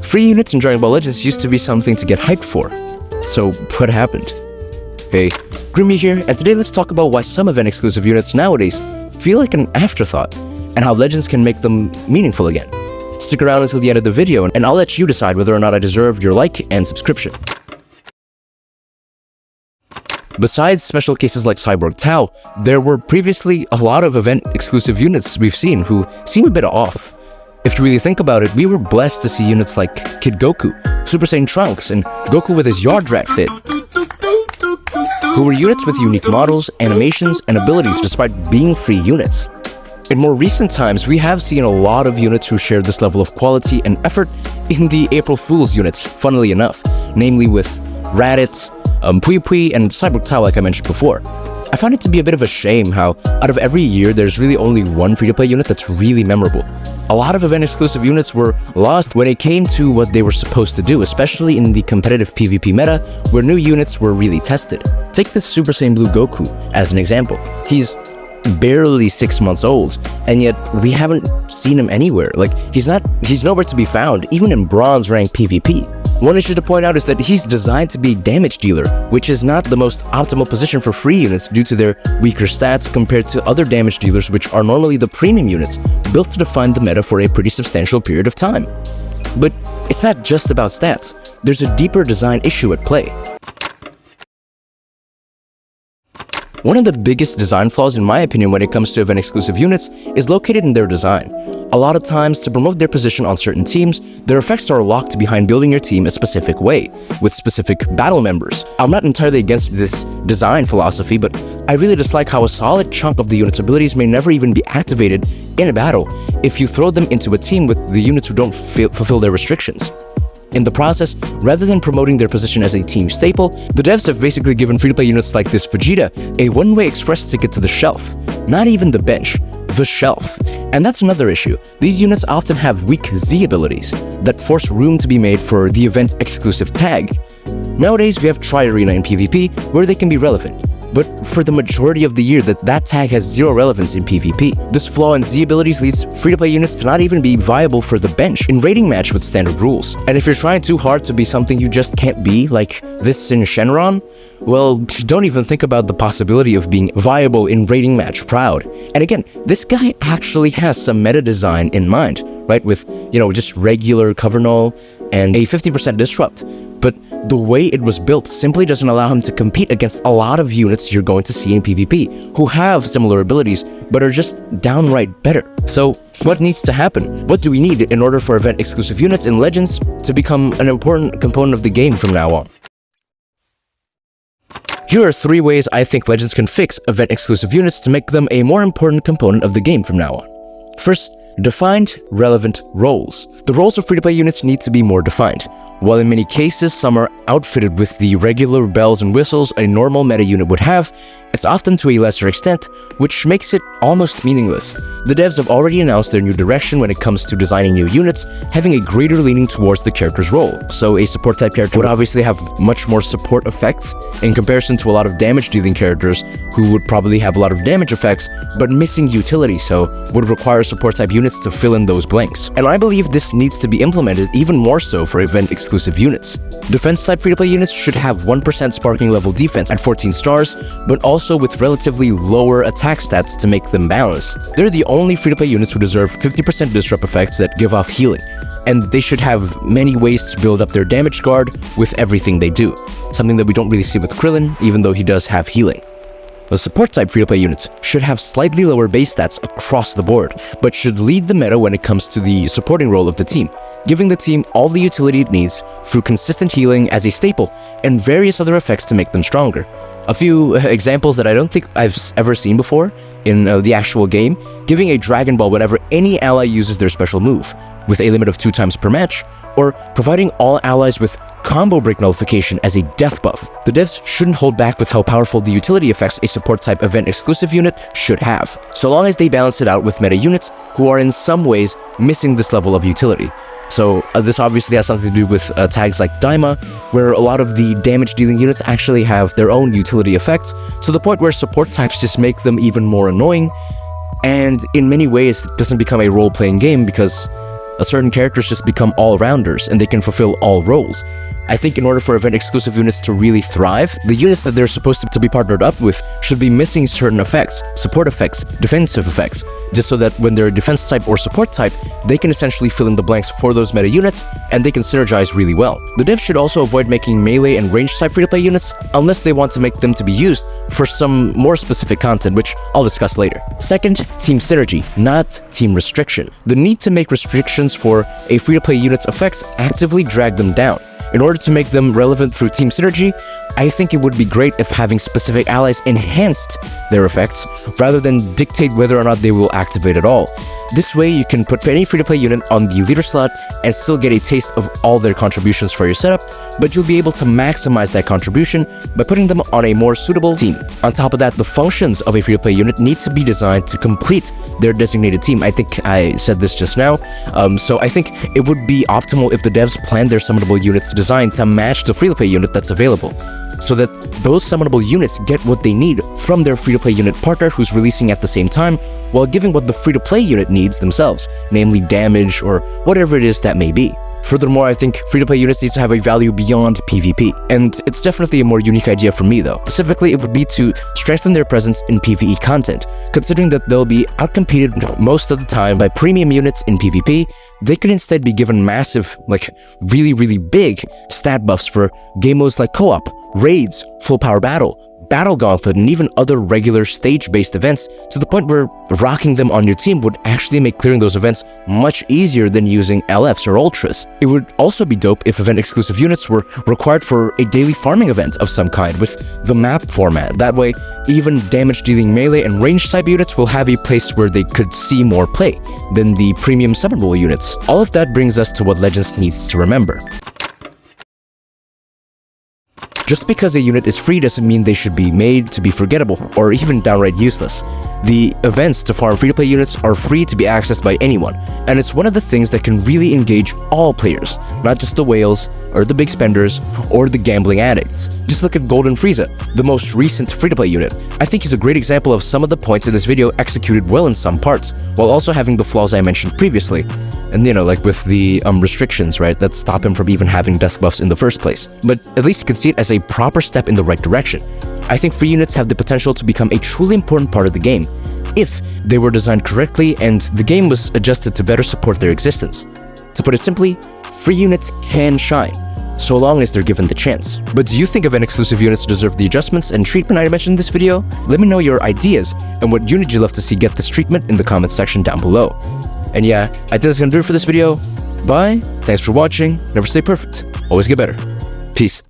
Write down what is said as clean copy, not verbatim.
Free units in Dragon Ball Legends used to be something to get hyped for. So what happened? Hey, Grimmy here, and today let's talk about why some event-exclusive units nowadays feel like an afterthought, and how Legends can make them meaningful again. Stick around until the end of the video, and I'll let you decide whether or not I deserve your like and subscription. Besides special cases like Cyborg Tao, there were previously a lot of event-exclusive units we've seen who seem a bit off. If you really think about it, we were blessed to see units like Kid Goku, Super Saiyan Trunks, and Goku with his Yard Rat fit, who were units with unique models, animations, and abilities despite being free units. In more recent times, we have seen a lot of units who share this level of quality and effort in the April Fool's units, funnily enough, namely with Raditz, Pui Pui, and Cyborg Tao like I mentioned before. I find it to be a bit of a shame how, out of every year, there's really only one free-to-play unit that's really memorable. A lot of event-exclusive units were lost when it came to what they were supposed to do, especially in the competitive PvP meta, where new units were really tested. Take this Super Saiyan Blue Goku as an example. He's barely 6 months old, and yet we haven't seen him anywhere. Like, he's nowhere to be found, even in bronze rank PvP. One issue to point out is that he's designed to be a damage dealer, which is not the most optimal position for free units due to their weaker stats compared to other damage dealers, which are normally the premium units, built to define the meta for a pretty substantial period of time. But it's not just about stats. There's a deeper design issue at play. One of the biggest design flaws in my opinion when it comes to event-exclusive units is located in their design. A lot of times, to promote their position on certain teams, their effects are locked behind building your team a specific way, with specific battle members. I'm not entirely against this design philosophy, but I really dislike how a solid chunk of the unit's abilities may never even be activated in a battle if you throw them into a team with the units who don't fulfill their restrictions. In the process, rather than promoting their position as a team staple, the devs have basically given free-to-play units like this Vegeta a one-way express ticket to the shelf. Not even the bench, the shelf. And that's another issue. These units often have weak Z abilities that force room to be made for the event-exclusive tag. Nowadays, we have Tri-Arena in PvP where they can be relevant, but for the majority of the year that tag has zero relevance in PvP. This flaw in Z abilities leads free-to-play units to not even be viable for the bench in rating match with standard rules. And if you're trying too hard to be something you just can't be, like this in Shenron, well, don't even think about the possibility of being viable in rating match proud. And again, this guy actually has some meta design in mind, right? With, just regular cover null and a 50% disrupt. But the way it was built simply doesn't allow him to compete against a lot of units you're going to see in PvP who have similar abilities but are just downright better. So what needs to happen? What do we need in order for event-exclusive units in Legends to become an important component of the game from now on? Here are 3 ways I think Legends can fix event-exclusive units to make them a more important component of the game from now on. First, defined, relevant roles. The roles of free-to-play units need to be more defined. While in many cases some are outfitted with the regular bells and whistles a normal meta unit would have, it's often to a lesser extent, which makes it almost meaningless. The devs have already announced their new direction when it comes to designing new units, having a greater leaning towards the character's role. So a support type character would obviously have much more support effects in comparison to a lot of damage dealing characters who would probably have a lot of damage effects but missing utility, so would require support type units to fill in those blanks. And I believe this needs to be implemented even more so for event-exclusive units. Defense-type free-to-play units should have 1% sparking level defense at 14 stars, but also with relatively lower attack stats to make them balanced. They're the only free-to-play units who deserve 50% disrupt effects that give off healing, and they should have many ways to build up their damage guard with everything they do, something that we don't really see with Krillin, even though he does have healing. The support-type free-to-play units should have slightly lower base stats across the board, but should lead the meta when it comes to the supporting role of the team, giving the team all the utility it needs through consistent healing as a staple and various other effects to make them stronger. A few examples that I don't think I've ever seen before in the actual game: giving a Dragon Ball whenever any ally uses their special move, with a limit of 2 times per match, or providing all allies with combo break nullification as a death buff. The devs shouldn't hold back with how powerful the utility effects a support type event exclusive unit should have, so long as they balance it out with meta units who are in some ways missing this level of utility. So this obviously has something to do with tags like Daima, where a lot of the damage dealing units actually have their own utility effects, to the point where support types just make them even more annoying, and in many ways it doesn't become a role-playing game because certain characters just become all-rounders and they can fulfill all roles. I think in order for event-exclusive units to really thrive, the units that they're supposed to be partnered up with should be missing certain effects, support effects, defensive effects, just so that when they're a defense type or support type, they can essentially fill in the blanks for those meta units, and they can synergize really well. The devs should also avoid making melee and range type free-to-play units unless they want to make them to be used for some more specific content, which I'll discuss later. Second, team synergy, not team restriction. The need to make restrictions for a free-to-play unit's effects actively drag them down. In order to make them relevant through team synergy, I think it would be great if having specific allies enhanced their effects rather than dictate whether or not they will activate at all. This way you can put any free-to-play unit on the leader slot and still get a taste of all their contributions for your setup, but you'll be able to maximize that contribution by putting them on a more suitable team. On top of that, the functions of a free-to-play unit need to be designed to complete their designated team. I think I said this just now, so I think it would be optimal if the devs planned their summonable units designed to match the free-to-play unit that's available, so that those summonable units get what they need from their free-to-play unit partner who's releasing at the same time, while giving what the free-to-play unit needs themselves, namely damage or whatever it is that may be. Furthermore, I think free-to-play units need to have a value beyond PvP, and it's definitely a more unique idea for me though. Specifically, it would be to strengthen their presence in PvE content. Considering that they'll be outcompeted most of the time by premium units in PvP, they could instead be given massive, really big stat buffs for game modes like co-op, raids, full power battle, Battle Gauntlet, and even other regular stage-based events, to the point where rocking them on your team would actually make clearing those events much easier than using LFs or Ultras. It would also be dope if event-exclusive units were required for a daily farming event of some kind with the map format. That way, even damage-dealing melee and range-type units will have a place where they could see more play than the premium summonable units. All of that brings us to what Legends needs to remember. Just because a unit is free doesn't mean they should be made to be forgettable or even downright useless. The events to farm free-to-play units are free to be accessed by anyone, and it's one of the things that can really engage all players, not just the whales, or the big spenders, or the gambling addicts. Just look at Golden Frieza, the most recent free-to-play unit. I think he's a great example of some of the points in this video executed well in some parts, while also having the flaws I mentioned previously. And like with the restrictions, right, that stop him from even having death buffs in the first place. But at least you can see it as a proper step in the right direction. I think free units have the potential to become a truly important part of the game, if they were designed correctly and the game was adjusted to better support their existence. To put it simply, free units can shine, so long as they're given the chance. But do you think event-exclusive units deserve the adjustments and treatment I mentioned in this video? Let me know your ideas and what unit you'd love to see get this treatment in the comments section down below. And yeah, I think that's gonna do it for this video. Bye, thanks for watching, never stay perfect, always get better. Peace.